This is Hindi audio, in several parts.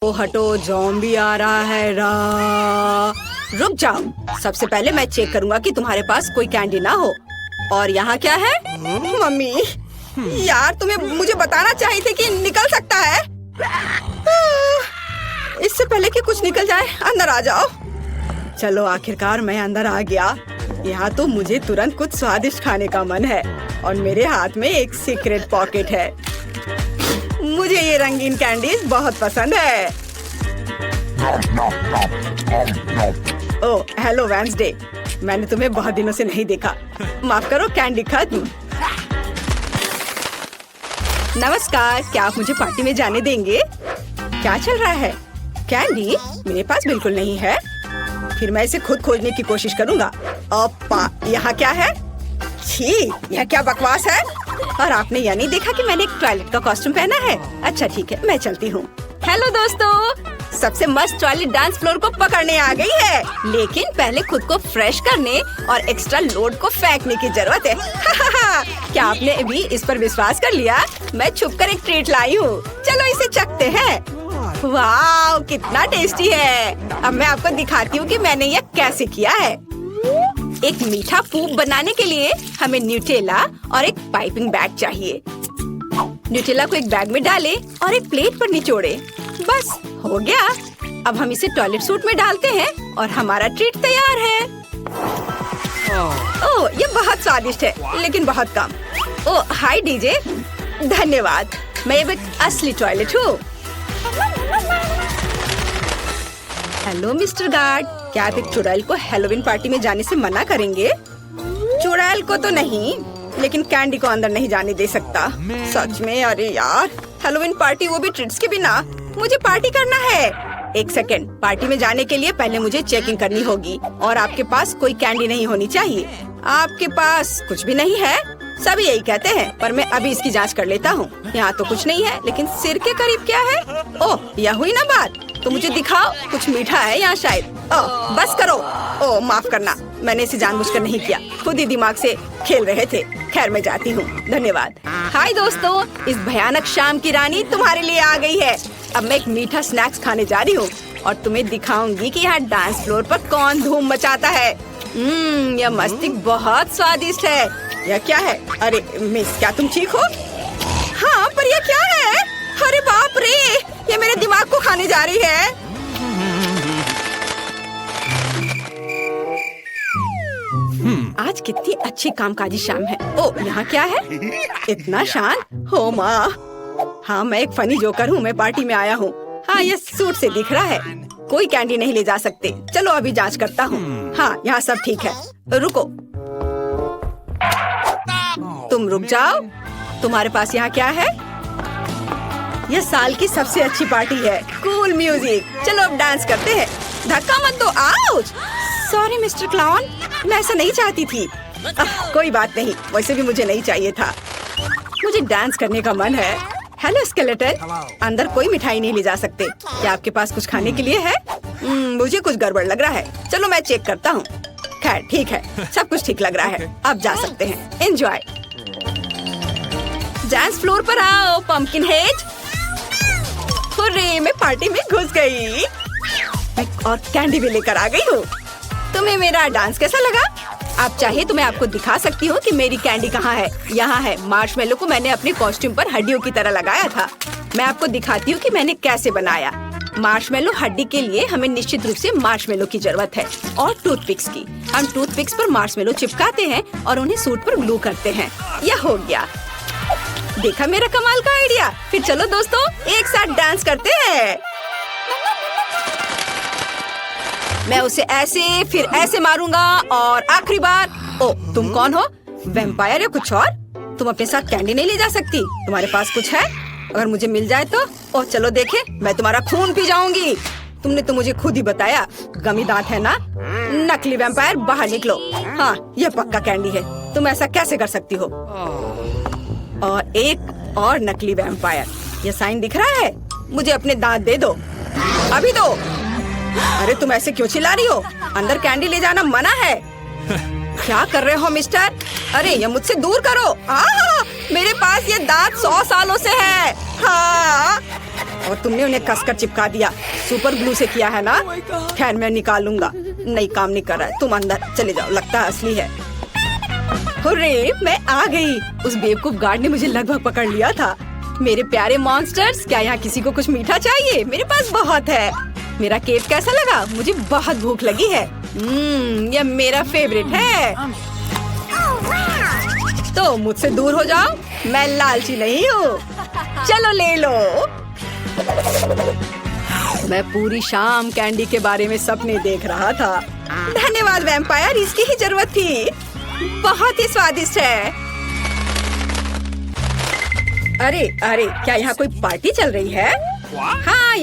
ओ हटो, ज़ॉम्बी आ रहा है। रुक जाओ, सबसे पहले मैं चेक करूंगा कि तुम्हारे पास कोई कैंडी ना हो। और यहाँ क्या है? मम्मी, यार तुम्हें मुझे बताना चाहिए थे कि निकल सकता है। इससे पहले कि कुछ निकल जाए, अंदर आ जाओ। चलो आखिरकार मैं अंदर आ गया। यहाँ तो मुझे तुरंत कुछ स्वादिष्ट खाने का मन है और मेरे हाथ में एक सीक्रेट पॉकेट है। मुझे ये रंगीन कैंडीज बहुत पसंद है। ओह, हेलो वेंसडे, मैंने तुम्हें बहुत दिनों से नहीं देखा। माफ करो, कैंडी खत्म। नमस्कार, क्या आप मुझे पार्टी में जाने देंगे? क्या चल रहा है? कैंडी मेरे पास बिल्कुल नहीं है। फिर मैं इसे खुद खोजने की कोशिश करूंगा। ओप्पा, यहाँ क्या है? छी, यह क्या बकवास है? और आपने यह नहीं देखा कि मैंने एक टॉयलेट का कॉस्ट्यूम पहना है? अच्छा ठीक है, मैं चलती हूँ। हेलो दोस्तों, सबसे मस्त टॉयलेट डांस फ्लोर को पकड़ने आ गई है, लेकिन पहले खुद को फ्रेश करने और एक्स्ट्रा लोड को फेंकने की जरूरत है। क्या आपने अभी इस पर विश्वास कर लिया? मैं छुपकर एक ट्रीट लाई हूँ। चलो इसे चखते हैं। वाह, कितना टेस्टी है। अब मैं आपको दिखाती हूँ कि मैंने यह कैसे किया है। एक मीठा पूप बनाने के लिए हमें न्यूटेला और एक पाइपिंग बैग चाहिए। न्यूटेला को एक बैग में डालें और एक प्लेट पर निचोड़े। बस हो गया। अब हम इसे टॉयलेट सूट में डालते हैं और हमारा ट्रीट तैयार है। ओह, ये बहुत स्वादिष्ट है, लेकिन बहुत कम। ओह, हाय डीजे, धन्यवाद। मैं एक असली टॉयलेट हूँ। हेलो मिस्टर गार्ड, क्या आप एक चुड़ैल को हैलोवीन पार्टी में जाने से मना करेंगे? चुड़ैल को तो नहीं, लेकिन कैंडी को अंदर नहीं जाने दे सकता। सच में? अरे यार, हैलोवीन पार्टी, वो भी ट्रीट्स के बिना। मुझे पार्टी करना है। एक सेकेंड, पार्टी में जाने के लिए पहले मुझे चेकिंग करनी होगी और आपके पास कोई कैंडी नहीं होनी चाहिए। आपके पास कुछ भी नहीं है? सभी यही कहते हैं, पर मैं अभी इसकी जांच कर लेता हूँ। यहाँ तो कुछ नहीं है, लेकिन सिर के करीब क्या है? ओह, यह हुई ना बात। तो मुझे दिखाओ, कुछ मीठा है यहाँ शायद। ओह, बस करो। ओह, माफ करना, मैंने इसे जानबूझकर नहीं किया, खुद ही दिमाग से खेल रहे थे। खैर, मैं जाती हूँ, धन्यवाद। हाय दोस्तों, इस भयानक शाम की रानी तुम्हारे लिए आ गई है। अब मैं एक मीठा स्नैक्स खाने जा रही हूँ और तुम्हें दिखाऊंगी कि यहाँ डांस फ्लोर पर कौन धूम मचाता है। यह मस्तिष्क बहुत स्वादिष्ट है। यह क्या है? अरे मिस, क्या तुम ठीक हो? हाँ, पर यह क्या है? अरे बाप रे, ये मेरे दिमाग को खाने जा रही है। आज कितनी अच्छी कामकाजी शाम है। ओह, यहाँ क्या है? इतना शांत। हो माँ, हाँ मैं एक फनी जोकर हूँ, मैं पार्टी में आया हूँ। हाँ, ये सूट से दिख रहा है। कोई कैंडी नहीं ले जा सकते। चलो अभी जांच करता हूँ। हाँ, यहाँ सब ठीक है। रुको, तुम रुक जाओ। तुम्हारे पास यहाँ क्या है? यह साल की सबसे अच्छी पार्टी है। Cool music. चलो अब डांस करते हैं। धक्का मत दो। आउच! सॉरी मिस्टर क्लाउन, मैं ऐसा नहीं चाहती थी। कोई बात नहीं, वैसे भी मुझे नहीं चाहिए था। मुझे डांस करने का मन है। हेलो स्केलेटन, अंदर कोई मिठाई नहीं ले जा सकते। क्या आपके पास कुछ खाने के लिए है? मुझे कुछ गड़बड़ लग रहा है। चलो मैं चेक करता हूँ। खैर ठीक है, सब कुछ ठीक लग रहा है। अब जा सकते हैं। एंजॉय। डांस फ्लोर पर आओ पंपकिन हेड। हुर्रे, मैं पार्टी में घुस गई और कैंडी भी लेकर आ गई हूँ। तुम्हें मेरा डांस कैसा लगा? आप चाहे तो मैं आपको दिखा सकती हूँ कि मेरी कैंडी कहाँ है। यहाँ है। मार्शमेलो को मैंने अपने कॉस्ट्यूम पर हड्डियों की तरह लगाया था। मैं आपको दिखाती हूँ कि मैंने कैसे बनाया। मार्शमेलो हड्डी के लिए हमें निश्चित रूप से मार्शमेलो की जरूरत है और टूथपिक्स की। हम टूथपिक्स पर मार्शमेलो चिपकाते हैं और उन्हें सूट पर ग्लू करते हैं। यह हो गया। देखा मेरा कमाल का आइडिया? फिर चलो दोस्तों, एक साथ डांस करते हैं। मैं उसे ऐसे फिर ऐसे मारूंगा और आखिरी बार। ओ, तुम कौन हो? वैम्पायर या कुछ और? तुम अपने साथ कैंडी नहीं ले जा सकती। तुम्हारे पास कुछ है? अगर मुझे मिल जाए तो? ओह चलो देखे, मैं तुम्हारा खून पी जाऊंगी। तुमने तो मुझे खुद ही बताया, गमी दांत है ना? नकली वैम्पायर, बाहर निकलो। हाँ, यह पक्का कैंडी है। तुम ऐसा कैसे कर सकती हो? और एक और नकली वैम्पायर। यह साइन दिख रहा है? मुझे अपने दांत दे दो, अभी दो। अरे तुम ऐसे क्यों चिल्ला रही हो? अंदर कैंडी ले जाना मना है। क्या कर रहे हो मिस्टर? अरे ये मुझसे दूर करो। मेरे पास ये दांत 100 सालों से है। हाँ और तुमने उन्हें कसकर चिपका दिया। सुपर ग्लू से किया है ना? खैर मैं निकालूंगा। नहीं, काम नहीं कर रहा है। तुम अंदर चले जाओ, लगता है असली है। हुर्रे, मैं आ गई। उस बेवकूफ गार्ड ने मुझे लगभग पकड़ लिया था। मेरे प्यारे मॉन्स्टर्स, क्या यहाँ किसी को कुछ मीठा चाहिए? मेरे पास बहुत है। मेरा केक कैसा लगा? मुझे बहुत भूख लगी है। यह मेरा फेवरेट है। तो मुझसे दूर हो जाओ, मैं लालची नहीं हूँ। चलो ले लो। मैं पूरी शाम कैंडी के बारे में सपने देख रहा था। धन्यवाद वैम्पायर, इसकी ही जरूरत थी। बहुत ही स्वादिष्ट है। अरे अरे, क्या यहाँ कोई पार्टी चल रही है? हाँ,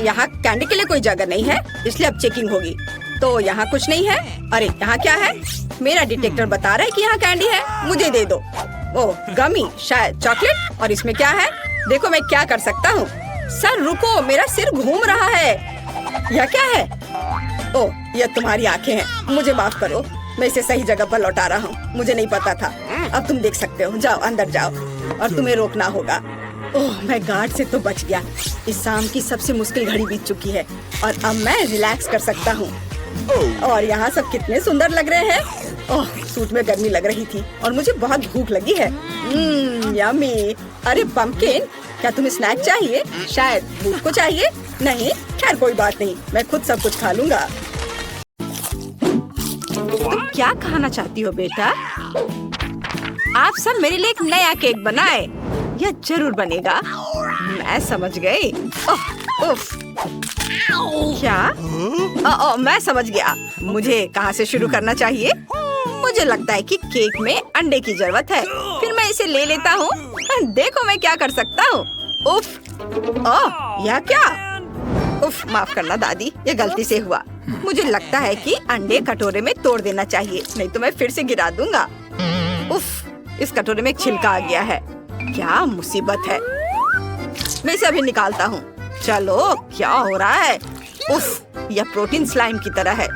यहाँ कैंडी के लिए कोई जगह नहीं है, इसलिए अब चेकिंग होगी। तो यहाँ कुछ नहीं है। अरे यहाँ क्या है? मेरा डिटेक्टर बता रहा है कि यहाँ कैंडी है। मुझे दे दो। ओह, गमी, शायद चॉकलेट। और इसमें क्या है? देखो मैं क्या कर सकता हूँ। सर रुको, मेरा सिर घूम रहा है। यह क्या है? ओह, यह तुम्हारी आंखें हैं। मुझे माफ करो, मैं इसे सही जगह पर लौटा रहा हूँ। मुझे नहीं पता था। अब तुम देख सकते हो। जाओ अंदर जाओ, और तुम्हें रोकना होगा। ओह, मैं गार्ड से तो बच गया। इस शाम की सबसे मुश्किल घड़ी बीत चुकी है और अब मैं रिलैक्स कर सकता हूँ। और यहाँ सब कितने सुंदर लग रहे हैं। ओह, सूट में गर्मी लग रही थी और मुझे बहुत भूख लगी है। यम्मी। अरे पंपकिन, क्या तुम्हें स्नैक चाहिए? शायद भूख को चाहिए। नहीं, खैर कोई बात नहीं, मैं खुद सब कुछ खा लूंगा। तुम क्या खाना चाहती हो बेटा? आप सब मेरे लिए एक नया केक बनाए। यह जरूर बनेगा। मैं समझ गई। उफ, क्या? मैं समझ गया। मुझे कहाँ से शुरू करना चाहिए? मुझे लगता है कि केक में अंडे की जरूरत है। फिर मैं इसे ले लेता हूँ। देखो मैं क्या कर सकता हूँ। उफ, यह क्या? उफ, माफ करना दादी, ये गलती से हुआ। मुझे लगता है कि अंडे कटोरे में तोड़ देना चाहिए, नहीं तो मैं फिर से गिरा दूंगा। उफ, इस कटोरे में एक छिलका आ गया है। क्या मुसीबत है। मैं इसे अभी निकालता हूँ। चलो, क्या हो रहा है? उफ, यह प्रोटीन स्लाइम की तरह है।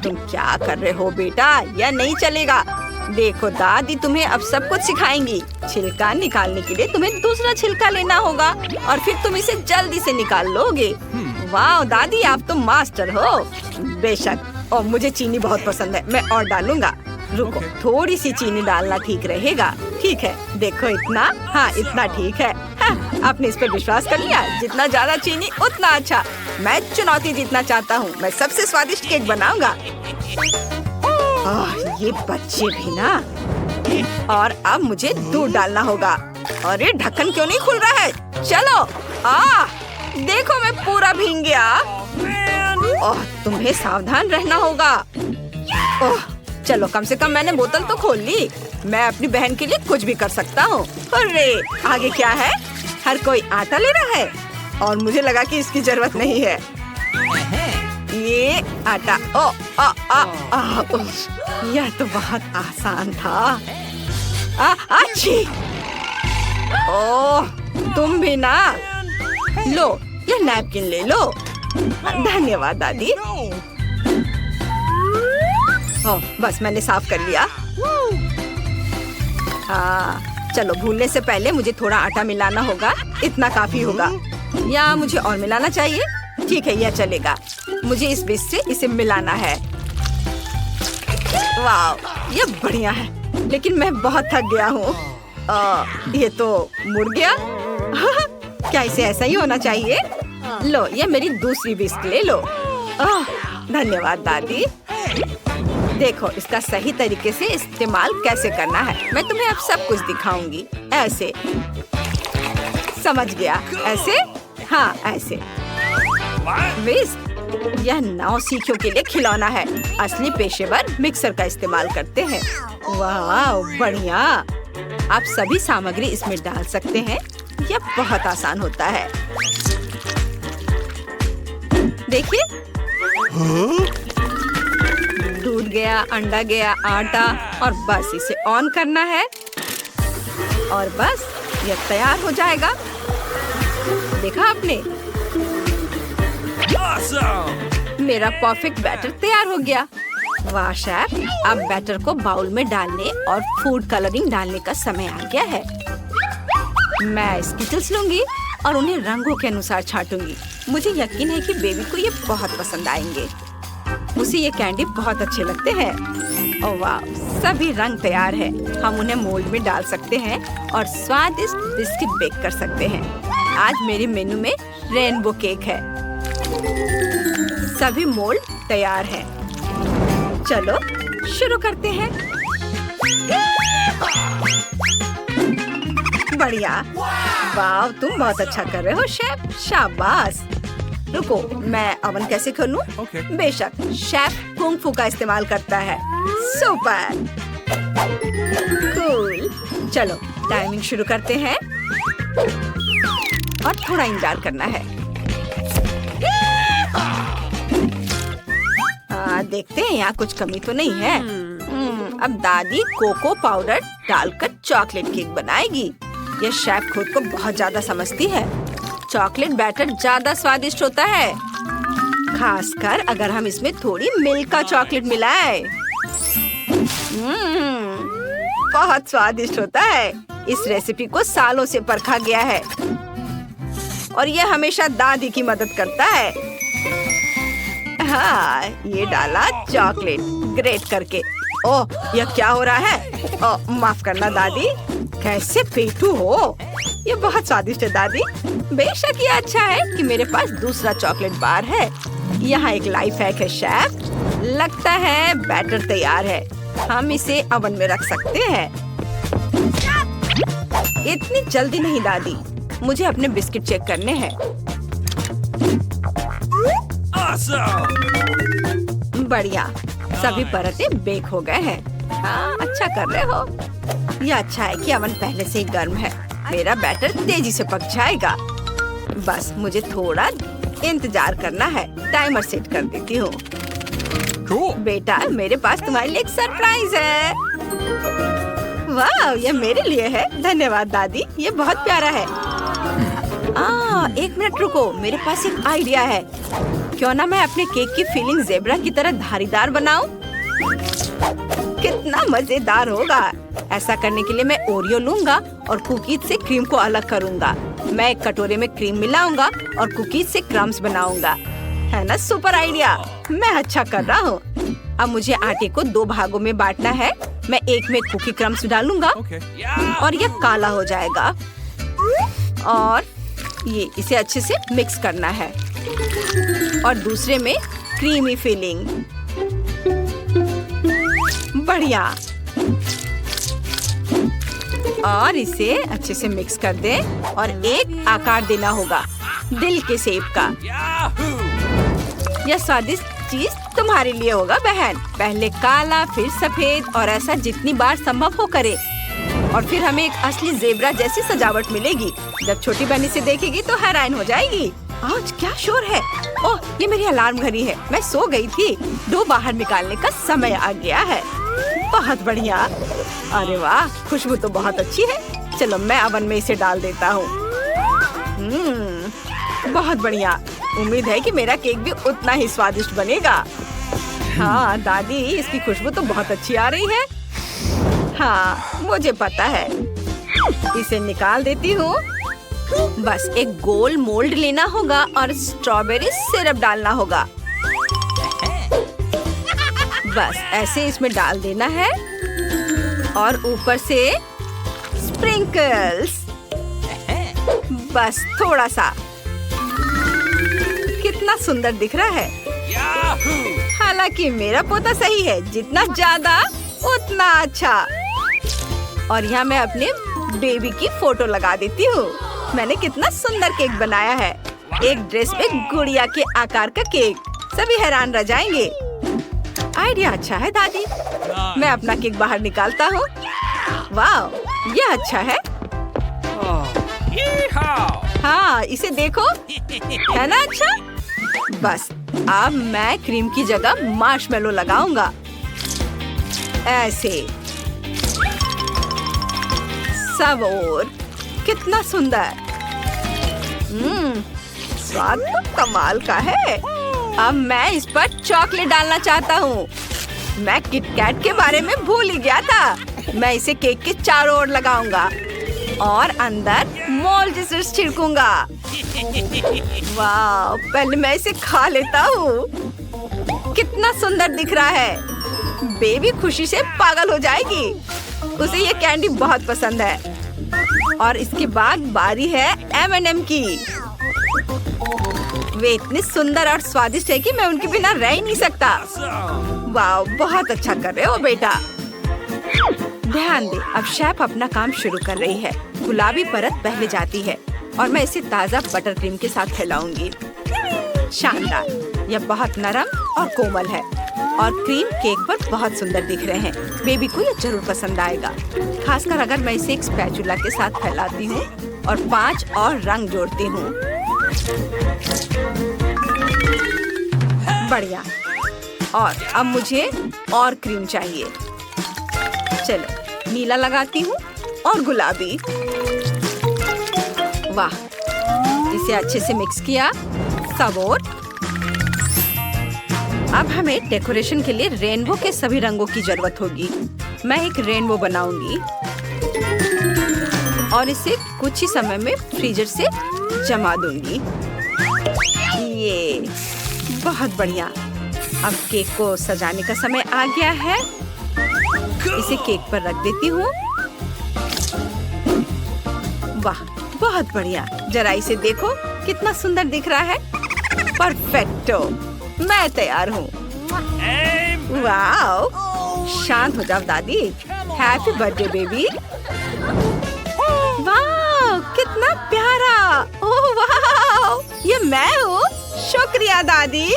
तुम क्या कर रहे हो बेटा? यह नहीं चलेगा। देखो दादी तुम्हें अब सब कुछ सिखाएंगी। छिलका निकालने के लिए तुम्हें दूसरा छिलका लेना होगा और फिर तुम इसे जल्दी से निकाल लोगे। वाह दादी, आप तो मास्टर हो। बेशक। और मुझे चीनी बहुत पसंद है, मैं और डालूंगा। रुको, थोड़ी सी चीनी डालना ठीक रहेगा। ठीक है, देखो इतना। हाँ, इतना ठीक है। हाँ, आपने इस पर विश्वास कर लिया। जितना ज्यादा चीनी उतना अच्छा। मैं चुनौती जीतना चाहता हूँ। मैं सबसे स्वादिष्ट केक बनाऊंगा। ये बच्चे भी ना। और अब मुझे दूध डालना होगा। अरे ढक्कन क्यों नहीं खुल रहा है? चलो। देखो मैं पूरा भीग गया। तुम्हें सावधान रहना होगा। चलो, कम से कम मैंने बोतल तो खोल ली। मैं अपनी बहन के लिए कुछ भी कर सकता हूँ। अरे आगे क्या है? हर कोई आटा ले रहा है और मुझे लगा कि इसकी जरूरत नहीं है। ये आटा। यह तो बहुत आसान था। अच्छी। ओह, तुम भी ना। लो, ये नैपकिन ले लो। धन्यवाद दादी। बस मैंने साफ कर लिया। चलो, भूलने से पहले मुझे थोड़ा आटा मिलाना होगा। इतना काफी होगा या मुझे और मिलाना चाहिए? ठीक है, यह चलेगा। मुझे इस बीच से इसे मिलाना है। वाह, ये बढ़िया है, लेकिन मैं बहुत थक गया हूँ। ये तो मुड़ गया। क्या इसे ऐसा ही होना चाहिए? लो, ये मेरी दूसरी बिस्क ले लो। धन्यवाद दादी। देखो, इसका सही तरीके से इस्तेमाल कैसे करना है मैं तुम्हें अब सब कुछ दिखाऊंगी। ऐसे। समझ गया? ऐसे? हाँ, ऐसे। विस्क, यह नौसिखियों के लिए खिलौना है। असली पेशेवर मिक्सर का इस्तेमाल करते हैं। वाह, बढ़िया। आप सभी सामग्री इसमें डाल सकते हैं। यह बहुत आसान होता है। देखिए, दूध गया, अंडा गया, आटा, और बस इसे ऑन करना है और बस यह तैयार हो जाएगा। देखा आपने? मेरा परफेक्ट बैटर तैयार हो गया। वाह शेफ, अब बैटर को बाउल में डालने और फूड कलरिंग डालने का समय आ गया है। मैं स्किटल्स लूंगी और उन्हें रंगों के अनुसार छांटूंगी। मुझे यकीन है कि बेबी को ये बहुत पसंद आएंगे। उसे ये कैंडी बहुत अच्छे लगते हैं। ओह वाह, सभी रंग तैयार है। हम उन्हें मोल्ड में डाल सकते हैं और स्वादिष्ट बिस्किट बेक कर सकते हैं। आज मेरे मेनू में रेनबो केक है। सभी मोल्ड तैयार हैं। चलो शुरू करते हैं। बढ़िया, वाह तुम बहुत अच्छा कर रहे हो शेफ, शाबाश। रुको, मैं अवन कैसे खोलूं? बेशक, शेफ कुंग फू का इस्तेमाल करता है। Super cool. चलो टाइमिंग शुरू करते हैं और थोड़ा इंतजार करना है। देखते हैं यहाँ कुछ कमी तो नहीं है। अब दादी कोको पाउडर डालकर चॉकलेट केक बनाएगी। यह शेफ खुद को बहुत ज्यादा समझती है। चॉकलेट बैटर ज्यादा स्वादिष्ट होता है, खासकर अगर हम इसमें थोड़ी मिल्क का चॉकलेट मिलाएं। बहुत स्वादिष्ट होता है। इस रेसिपी को सालों से परखा गया है और यह हमेशा दादी की मदद करता है। हाँ, ये डाला चॉकलेट ग्रेट करके। ओह, यह क्या हो रहा है? ओह, माफ करना दादी। कैसे पेटू हो? ये बहुत स्वादिष्ट है दादी। बेशक ये अच्छा है कि मेरे पास दूसरा चॉकलेट बार है। यहाँ एक लाइफ हैक है शेफ। लगता है बैटर तैयार है। हम इसे ओवन में रख सकते हैं। इतनी जल्दी नहीं दादी, मुझे अपने बिस्किट चेक करने हैं। बढ़िया, सभी परतें बेक हो गए हैं। हाँ, अच्छा कर रहे हो। यह अच्छा है कि ओवन पहले से ही गर्म है। मेरा बैटर तेजी से पक जाएगा। बस मुझे थोड़ा इंतजार करना है। टाइमर सेट कर देती हूँ। बेटा, मेरे पास तुम्हारे लिए एक सरप्राइज है। वाह, ये मेरे लिए है। धन्यवाद दादी, ये बहुत प्यारा है। एक मिनट रुको, मेरे पास एक आइडिया है। क्यों ना मैं अपने केक की फीलिंग ज़ेब्रा की तरह धारीदार बनाऊं? कितना मजेदार होगा। ऐसा करने के लिए मैं ओरियो लूंगा और कुकीज से क्रीम को अलग करूंगा। मैं एक कटोरे में क्रीम मिलाऊंगा और कुकीज से क्रम्स बनाऊंगा। है ना सुपर आइडिया? मैं अच्छा कर रहा हूँ। अब मुझे आटे को 2 भागों में बांटना है। मैं एक में कुकी क्रम्स डालूंगा और यह काला हो जाएगा और ये इसे अच्छे से मिक्स करना है और दूसरे में क्रीमी फिलिंग। बढ़िया, और इसे अच्छे से मिक्स कर दें और एक आकार देना होगा दिल के शेप का। यह स्वादिष्ट चीज तुम्हारे लिए होगा बहन। पहले काला, फिर सफेद और ऐसा जितनी बार संभव हो करे। और फिर हमें एक असली ज़ेब्रा जैसी सजावट मिलेगी। जब छोटी बहन इसे देखेगी तो हैरान हो जाएगी। आज क्या शोर है? ओह, ये मेरी अलार्म घड़ी है। मैं सो गई थी। डो बाहर निकालने का समय आ गया है। बहुत बढ़िया। अरे वाह, खुशबू तो बहुत अच्छी है। चलो मैं ओवन में इसे डाल देता हूँ। बहुत बढ़िया। उम्मीद है कि मेरा केक भी उतना ही स्वादिष्ट बनेगा। हाँ दादी, इसकी खुशबू तो बहुत अच्छी आ रही है। हाँ, मुझे पता है। इसे निकाल देती हूँ। बस एक गोल मोल्ड लेना होगा और स्ट्रॉबेरी सिरप डालना होगा। बस ऐसे इसमें डाल देना है और ऊपर से स्प्रिंकल्स। बस थोड़ा सा। कितना सुंदर दिख रहा है। हालांकि मेरा पोता सही है, जितना ज्यादा उतना अच्छा। और यहाँ मैं अपने बेबी की फोटो लगा देती हूँ। मैंने कितना सुंदर केक बनाया है। एक ड्रेस पे गुड़िया के आकार का केक। सभी हैरान रह जाएंगे। आइडिया अच्छा है दादी। मैं अपना केक बाहर निकालता हूँ। वाह, यह अच्छा है। हाँ, इसे देखो। है ना अच्छा? बस अब मैं क्रीम की जगह मार्शमेलो लगाऊंगा। ऐसे सब और कितना सुंदर। स्वाद तो कमाल का है। अब मैं इस पर चॉकलेट डालना चाहता हूँ। मैं किटकैट के बारे में भूल ही गया था। मैं इसे केक के चारों ओर लगाऊंगा। और अंदर मॉल जूस छिड़कूंगा। वाह, पहले मैं इसे खा लेता हूँ। कितना सुंदर दिख रहा है। बेबी खुशी से पागल हो जाएगी। उसे ये कैंडी बहुत पसंद है। और इसके बाद बारी है M&M की। वे इतने सुंदर और स्वादिष्ट है कि मैं उनके बिना रह ही नहीं सकता। वाह, बहुत अच्छा कर रहे हो बेटा। ध्यान दे, अब शेफ अपना काम शुरू कर रही है। गुलाबी परत पहले जाती है और मैं इसे ताज़ा बटर क्रीम के साथ फैलाऊंगी। शानदार, यह बहुत नरम और कोमल है और क्रीम केक पर बहुत सुंदर दिख रहे हैं। बेबी को यह जरूर पसंद आएगा, खासकर अगर मैं इसे एक स्पैचुला के साथ फैलाती हूँ और 5 और रंग जोड़ती हूँ। बढ़िया। और अब मुझे और क्रीम चाहिए। चलो, नीला लगाती हूँ और गुलाबी। वाह, इसे अच्छे से मिक्स किया। सब और अब हमें डेकोरेशन के लिए रेनबो के सभी रंगों की जरूरत होगी। मैं एक रेनबो बनाऊंगी और इसे कुछ ही समय में फ्रीजर से जमा दूंगी। ये बहुत बढ़िया। अब केक को सजाने का समय आ गया है। इसे केक पर रख देती हूँ। वाह, बहुत बढ़िया। जरा इसे देखो, कितना सुंदर दिख रहा है। परफेक्टो, मैं तैयार हूँ। वाह, शांत हो जाओ दादी। Happy birthday baby. वाह, कितना प्यारा। ओह वाह, ये मैं हूँ। शुक्रिया दादी।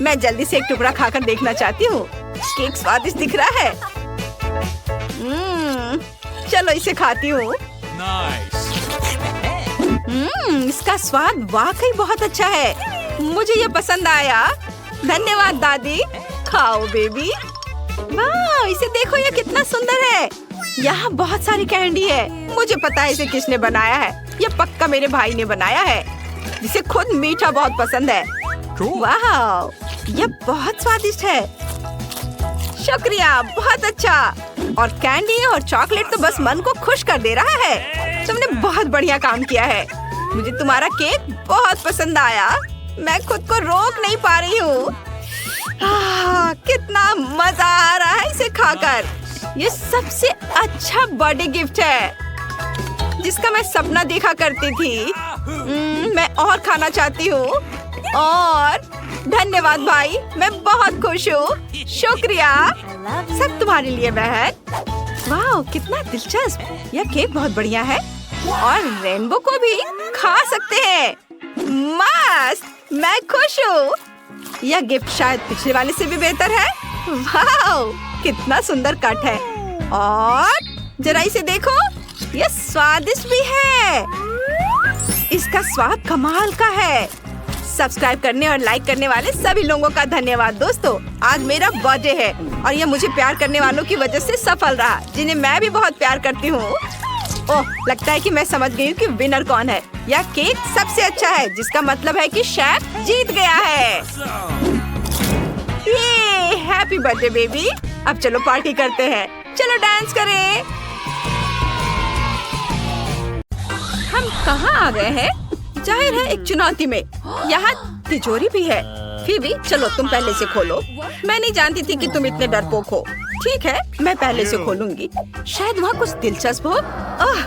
मैं जल्दी से एक टुकड़ा खाकर देखना चाहती हूँ। केक स्वादिष्ट दिख रहा है। चलो इसे खाती हूँ। इसका स्वाद वाकई बहुत अच्छा है। मुझे ये पसंद आया। धन्यवाद दादी। खाओ बेबी। वाह, इसे देखो, ये कितना सुंदर है। यहाँ बहुत सारी कैंडी है। मुझे पता है इसे किसने बनाया है। ये पक्का मेरे भाई ने बनाया है, जिसे खुद मीठा बहुत पसंद है। वाह, ये बहुत स्वादिष्ट है। शुक्रिया, बहुत अच्छा। और कैंडी और चॉकलेट तो बस मन को खुश कर दे रहा है। तुमने बहुत बढ़िया काम किया है। मुझे तुम्हारा केक बहुत पसंद आया। मैं खुद को रोक नहीं पा रही हूँ। कितना मजा आ रहा है इसे खाकर। ये सबसे अच्छा बर्थडे गिफ्ट है जिसका मैं सपना देखा करती थी। मैं और खाना चाहती हूँ। और धन्यवाद भाई, मैं बहुत खुश हूँ। शुक्रिया। सब तुम्हारे लिए बहन। वाह, कितना दिलचस्प। यह केक बहुत बढ़िया है और रेनबो को भी खा सकते हैं। मस्त, मैं खुश हूँ। यह गिफ्ट शायद पिछले वाले से भी बेहतर है। वाह, कितना सुंदर कट है। और जरा इसे देखो, यह स्वादिष्ट भी है। इसका स्वाद कमाल का है। सब्सक्राइब करने और लाइक करने वाले सभी लोगों का धन्यवाद दोस्तों। आज मेरा बर्थडे है और यह मुझे प्यार करने वालों की वजह से सफल रहा, जिन्हें मैं भी बहुत प्यार करती हूँ। ओह, लगता है कि मैं समझ गई हूँ कि विनर कौन है। यह केक सबसे अच्छा है, जिसका मतलब है कि शेफ जीत गया है। ये हैप्पी बर्थडे बेबी। अब चलो पार्टी करते हैं। चलो डांस करें। हम कहाँ आ गए हैं? जाहिर है एक चुनौती में। यहाँ तिजोरी भी है। फिर भी चलो तुम पहले से खोलो। मैं नहीं जानती थी कि तुम इतने डरपोक हो। ठीक है, मैं पहले से खोलूंगी। शायद वहाँ कुछ दिलचस्प हो।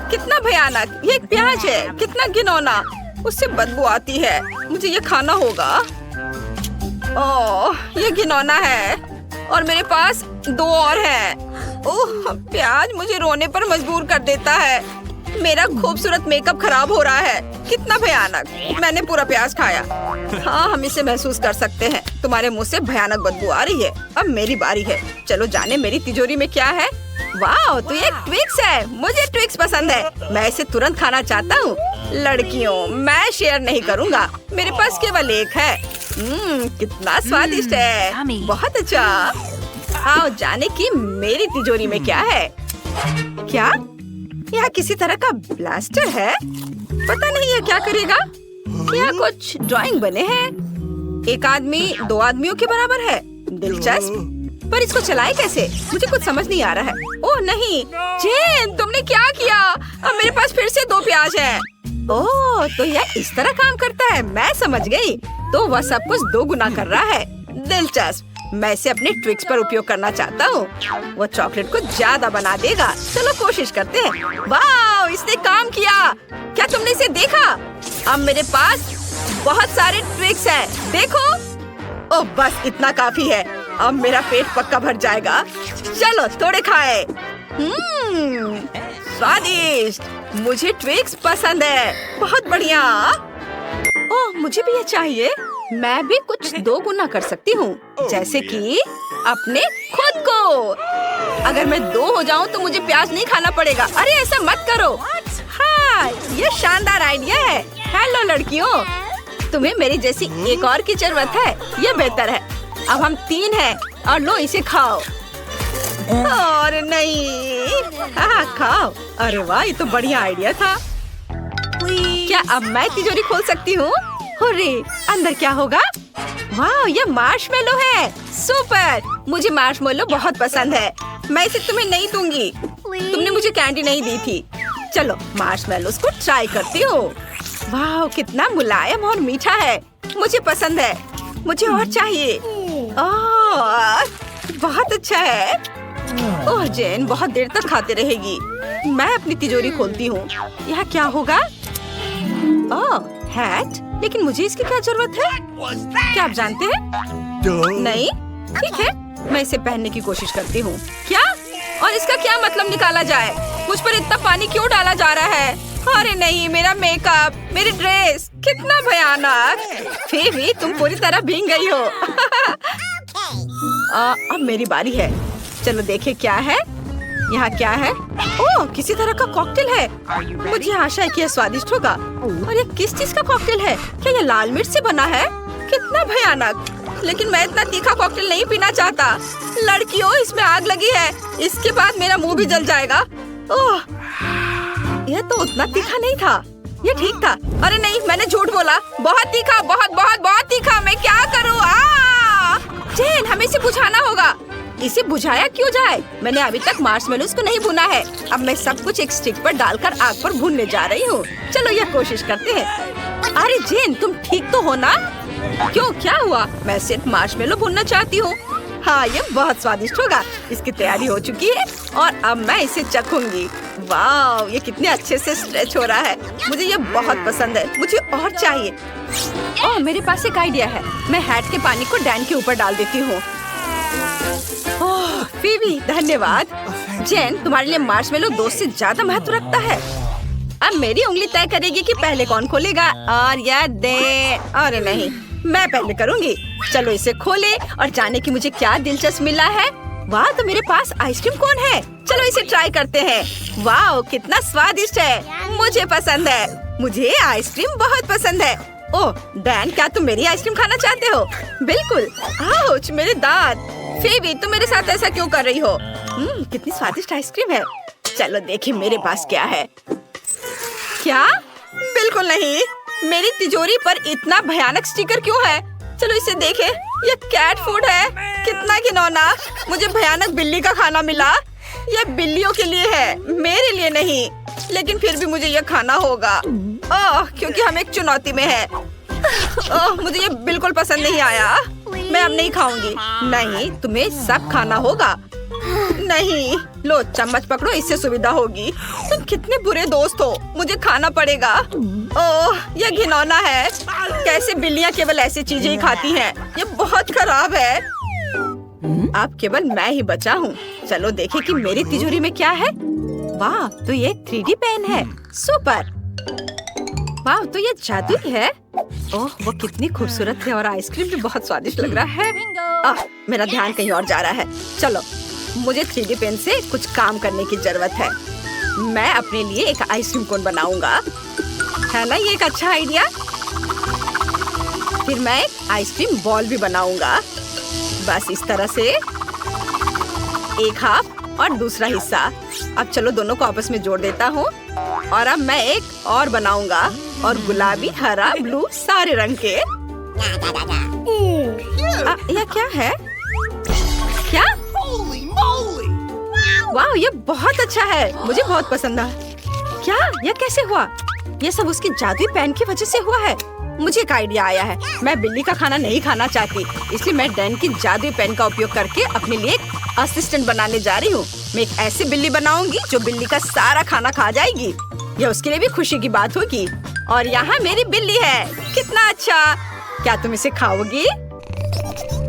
कितना भयानक। ये एक प्याज है। कितना घिनौना। उससे बदबू आती है। मुझे ये खाना होगा। ओह, ये घिनौना है और मेरे पास 2 और हैं। ओह, प्याज मुझे रोने पर मजबूर कर देता है। मेरा खूबसूरत मेकअप खराब हो रहा है। कितना भयानक। मैंने पूरा प्याज खाया। हाँ, हम इसे महसूस कर सकते हैं। तुम्हारे मुंह से भयानक बदबू आ रही है। अब मेरी बारी है। चलो जाने मेरी तिजोरी में क्या है। वाह, तो ये ट्विक्स है। मुझे ट्विक्स पसंद है। मैं इसे तुरंत खाना चाहता हूँ। लड़कियों, मैं शेयर नहीं करूँगा। मेरे पास केवल एक है। कितना स्वादिष्ट है। बहुत अच्छा। आओ जाने की मेरी तिजोरी में क्या है। क्या यह किसी तरह का ब्लास्टर है? पता नहीं यह क्या करेगा। यहाँ कुछ ड्राइंग बने हैं। एक आदमी 2 आदमियों के बराबर है। दिलचस्प। पर इसको चलाए कैसे? मुझे कुछ समझ नहीं आ रहा है। ओह नहीं, जेन तुमने क्या किया? अब मेरे पास फिर से 2 प्याज हैं। ओह तो यह इस तरह काम करता है, मैं समझ गई। तो वह सब कुछ 2 गुना कर रहा है। दिलचस्प। मैं इसे अपने ट्रिक्स पर उपयोग करना चाहता हूँ। वो चॉकलेट को ज्यादा बना देगा। चलो कोशिश करते हैं। वाह, इसने काम किया। क्या तुमने इसे देखा? अब मेरे पास बहुत सारे ट्रिक्स हैं। देखो। ओह बस इतना काफी है। अब मेरा पेट पक्का भर जाएगा। चलो थोड़े खाए। स्वादिष्ट। मुझे ट्विक्स पसंद है। बहुत बढ़िया। ओह मुझे भी ये चाहिए। मैं भी कुछ 2 गुना कर सकती हूँ, जैसे कि अपने खुद को। अगर मैं 2 हो जाऊँ तो मुझे प्याज नहीं खाना पड़ेगा। अरे ऐसा मत करो। हाँ ये शानदार आइडिया है। हेलो लड़कियों, तुम्हें मेरी जैसी एक और की जरूरत है। ये बेहतर है। अब हम 3 हैं और लो इसे खाओ। और नहीं। हाँ खाओ। अरे वाह ये तो बढ़िया आइडिया था। क्या अब मैं तिजोरी खोल सकती हूँ? अरे अंदर क्या होगा? वाह ये मार्शमेलो है। सुपर। मुझे मार्शमेलो बहुत पसंद है। मैं इसे तुम्हें नहीं दूंगी। तुमने मुझे कैंडी नहीं दी थी। चलो मार्शमेलोस को ट्राई करती हूँ। वाह कितना मुलायम और मीठा है। मुझे पसंद है। मुझे और चाहिए। ओह बहुत अच्छा है। ओह जेन बहुत देर तक खाते रहेगी। मैं अपनी तिजोरी खोलती हूँ। यहाँ क्या होगा? ओह हैट। लेकिन मुझे इसकी क्या जरूरत है? क्या आप जानते हैं? नहीं। ठीक है मैं इसे पहनने की कोशिश करती हूँ। क्या? और इसका क्या मतलब निकाला जाए? मुझ पर इतना पानी क्यों डाला जा रहा है? अरे नहीं, मेरा मेकअप, मेरी ड्रेस, कितना भयानक। फेवी तुम पूरी तरह भीग गई हो। अब मेरी बारी है। चलो देखें क्या है। यहाँ क्या है? ओह किसी तरह का कॉकटेल है। मुझे आशा है कि यह स्वादिष्ट होगा। और ये किस चीज का कॉकटेल है? क्या ये लाल मिर्च से बना है? कितना भयानक। लेकिन मैं इतना तीखा कॉकटेल नहीं पीना चाहता। लड़कियों इसमें आग लगी है। इसके बाद मेरा मुंह भी जल जाएगा। ओह यह तो उतना तीखा नहीं था। ये ठीक था। अरे नहीं मैंने झूठ बोला। बहुत तीखा, बहुत बहुत बहुत तीखा। मैं क्या करूँ? जेन हमें इसे बुझाना होगा। इसे बुझाया क्यों जाए? मैंने अभी तक मार्शमेलोस को नहीं भुना है। अब मैं सब कुछ एक स्टिक पर डालकर आग पर भूनने जा रही हूँ। चलो यह कोशिश करते हैं। अरे जेन तुम ठीक तो हो ना? क्यों क्या हुआ? मैं सिर्फ मार्शमेलो भूनना चाहती हूँ। हाँ ये बहुत स्वादिष्ट होगा। इसकी तैयारी हो चुकी है और अब मैं इसे चखूंगी। वाह ये कितने अच्छे से स्ट्रेच हो रहा है। मुझे ये बहुत पसंद है। मुझे और चाहिए। ओह मेरे पास एक आइडिया है। मैं हैट के पानी को डैन के ऊपर डाल देती हूँ। ओह फीवी धन्यवाद। जेन तुम्हारे लिए मार्शमेलो 2 से ज्यादा महत्व रखता है। अब मेरी उंगली तय करेगी कि पहले कौन खोलेगा। और या दे। अरे नहीं मैं पहले करूंगी। चलो इसे खोले और जाने की मुझे क्या दिलचस्प मिला है। वाह तो मेरे पास आइसक्रीम कोन है। चलो इसे ट्राई करते हैं। वाह कितना स्वादिष्ट है। मुझे पसंद है। मुझे आइसक्रीम बहुत पसंद है। ओह डैन क्या तुम मेरी आइसक्रीम खाना चाहते हो? बिल्कुल। आउच मेरे दांत। फेवी तुम मेरे साथ ऐसा क्यों कर रही हो? कितनी स्वादिष्ट आइसक्रीम है। चलो देखिए मेरे पास क्या है। क्या? बिल्कुल नहीं। मेरी तिजोरी पर इतना भयानक स्टिकर क्यों है? चलो इसे देखें। ये कैट फूड है। कितना घिनौना। मुझे भयानक बिल्ली का खाना मिला। यह बिल्लियों के लिए है, मेरे लिए नहीं। लेकिन फिर भी मुझे यह खाना होगा। ओह क्योंकि हम एक चुनौती में हैं। ओह मुझे ये बिल्कुल पसंद नहीं आया। मैं अब नहीं खाऊंगी। नहीं तुम्हें सब खाना होगा। नहीं लो चम्मच पकड़ो, इससे सुविधा होगी। तुम कितने बुरे दोस्त हो। मुझे खाना पड़ेगा। ओह यह घिनौना है। कैसे बिल्लियाँ केवल ऐसी चीजें ही खाती हैं? ये बहुत खराब है। अब केवल मैं ही बचा हूँ। चलो देखें कि मेरी तिजोरी में क्या है। वाह तो ये 3D पेन है। सुपर। वाह तो ये जादुई है। ओह वो कितनी खूबसूरत है और आइसक्रीम भी बहुत स्वादिष्ट लग रहा है। मेरा ध्यान कहीं और जा रहा है। चलो मुझे 3D पेन से कुछ काम करने की जरूरत है। मैं अपने लिए एक आइसक्रीम कोन बनाऊंगा। है ना ये एक अच्छा आइडिया? फिर मैं एक आइसक्रीम बॉल भी बनाऊंगा। बस इस तरह से एक हाफ और दूसरा हिस्सा। अब चलो दोनों को आपस में जोड़ देता हूँ। और अब मैं एक और बनाऊंगा और गुलाबी, हरा, ब्लू सारे रंग के। यह क्या है? क्या वाह, ये बहुत अच्छा है, मुझे बहुत पसंद है। क्या ये कैसे हुआ? ये सब उसकी जादुई पेन की वजह से हुआ है। मुझे एक आइडिया आया है। मैं बिल्ली का खाना नहीं खाना चाहती, इसलिए मैं डैन की जादुई पेन का उपयोग करके अपने लिए एक असिस्टेंट बनाने जा रही हूँ। मैं एक ऐसी बिल्ली बनाऊंगी जो बिल्ली का सारा खाना खा जाएगी। यह उसके लिए भी खुशी की बात होगी। और यहाँ मेरी बिल्ली है, कितना अच्छा। क्या तुम इसे खाओगी?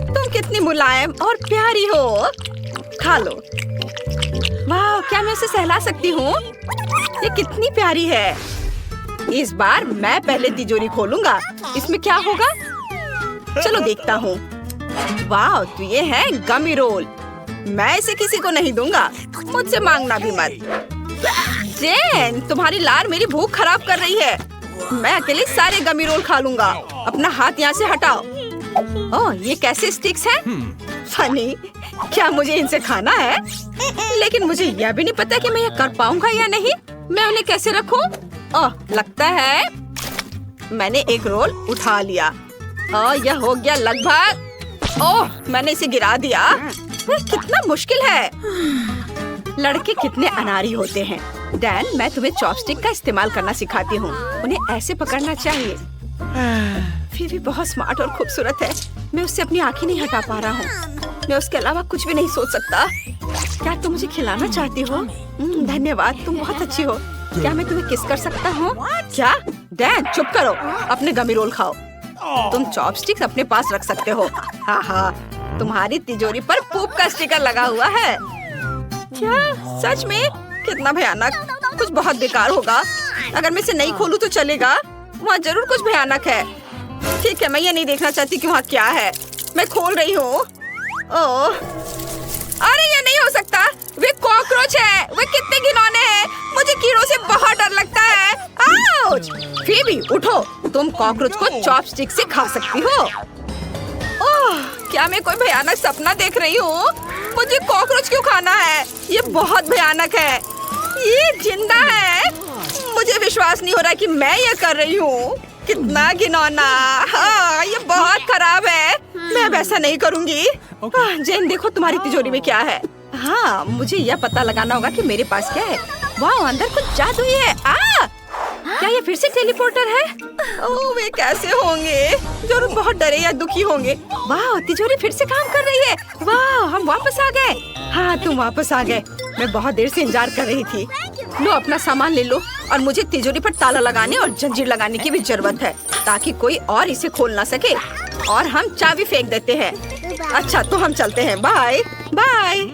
तुम कितनी मुलायम और प्यारी हो, खा लो। वाह, क्या मैं उसे सहला सकती हूँ? ये कितनी प्यारी है। इस बार मैं पहले तिजोरी खोलूंगा। इसमें क्या होगा? चलो देखता हूँ। वाह, तो ये है गमी रोल। मैं इसे किसी को नहीं दूंगा, मुझसे मांगना भी मत। जेन, तुम्हारी लार मेरी भूख खराब कर रही है। मैं अकेले सारे गमी रोल खा लूंगा। अपना हाथ यहाँ से हटाओ। ओह, ये कैसे स्टिक्स हैं? फनी, क्या मुझे इनसे खाना है? लेकिन मुझे यह भी नहीं पता कि मैं ये कर पाऊंगा या नहीं। मैं उन्हें कैसे रखूं? ओह, लगता है मैंने एक रोल उठा लिया। ओह, यह हो गया लगभग। ओह, मैंने इसे गिरा दिया। कितना मुश्किल है। लड़के कितने अनाड़ी होते हैं। डैन, मैं तुम्हें चॉपस्टिक का इस्तेमाल करना सिखाती हूँ। उन्हें ऐसे पकड़ना चाहिए। फिर भी बहुत स्मार्ट और खूबसूरत है। मैं उससे अपनी आंखें नहीं हटा पा रहा हूँ। मैं उसके अलावा कुछ भी नहीं सोच सकता। क्या तुम मुझे खिलाना चाहती हो? धन्यवाद, तुम बहुत अच्छी हो। क्या मैं तुम्हें किस कर सकता हूँ? क्या? डैन, चुप करो, अपने गमी रोल खाओ। तुम चॉपस्टिक्स अपने पास रख सकते हो। हाँ हाँ, तुम्हारी तिजोरी पर पूप का स्टिकर लगा हुआ है। क्या सच में? कितना भयानक। कुछ बहुत बेकार होगा। अगर मैं इसे नहीं खोलूं तो चलेगा? वहाँ जरूर कुछ भयानक है। ठीक है, मैं ये नहीं देखना चाहती कि वहाँ क्या है। मैं खोल रही हूँ। ओह, अरे ये नहीं हो सकता। वे कॉकरोच है। वे कितने घिनौने हैं। मुझे कीड़ों से बहुत डर लगता है। आउच! फीबी, उठो। तुम कॉकरोच को चॉपस्टिक से खा सकती हो। ओह, क्या मैं कोई भयानक सपना देख रही हूँ? मुझे कॉकरोच क्यों खाना है? ये बहुत भयानक है। ये जिंदा है। मुझे विश्वास नहीं हो रहा कि मैं ये कर रही हूँ। कितना घिनौना। हाँ, ये बहुत खराब है। मैं वैसा नहीं करूँगी। जेन, देखो तुम्हारी तिजोरी में क्या है। हाँ, मुझे यह पता लगाना होगा कि मेरे पास क्या है। वाह, अंदर कुछ जादुई है। क्या ये फिर से टेलीपोर्टर है? ओह, वे कैसे होंगे? जरूर बहुत डरे या दुखी होंगे। वाह, तिजोरी फिर से काम कर रही है। वाह, हम वापस आ गए। हाँ, तुम वापस आ गए। मैं बहुत देर से इंतजार कर रही थी। लो, अपना सामान ले लो। और मुझे तिजोरी पर ताला लगाने और जंजीर लगाने की भी जरूरत है, ताकि कोई और इसे खोल ना सके। और हम चाबी फेंक देते हैं। अच्छा, तो हम चलते हैं। Bye bye.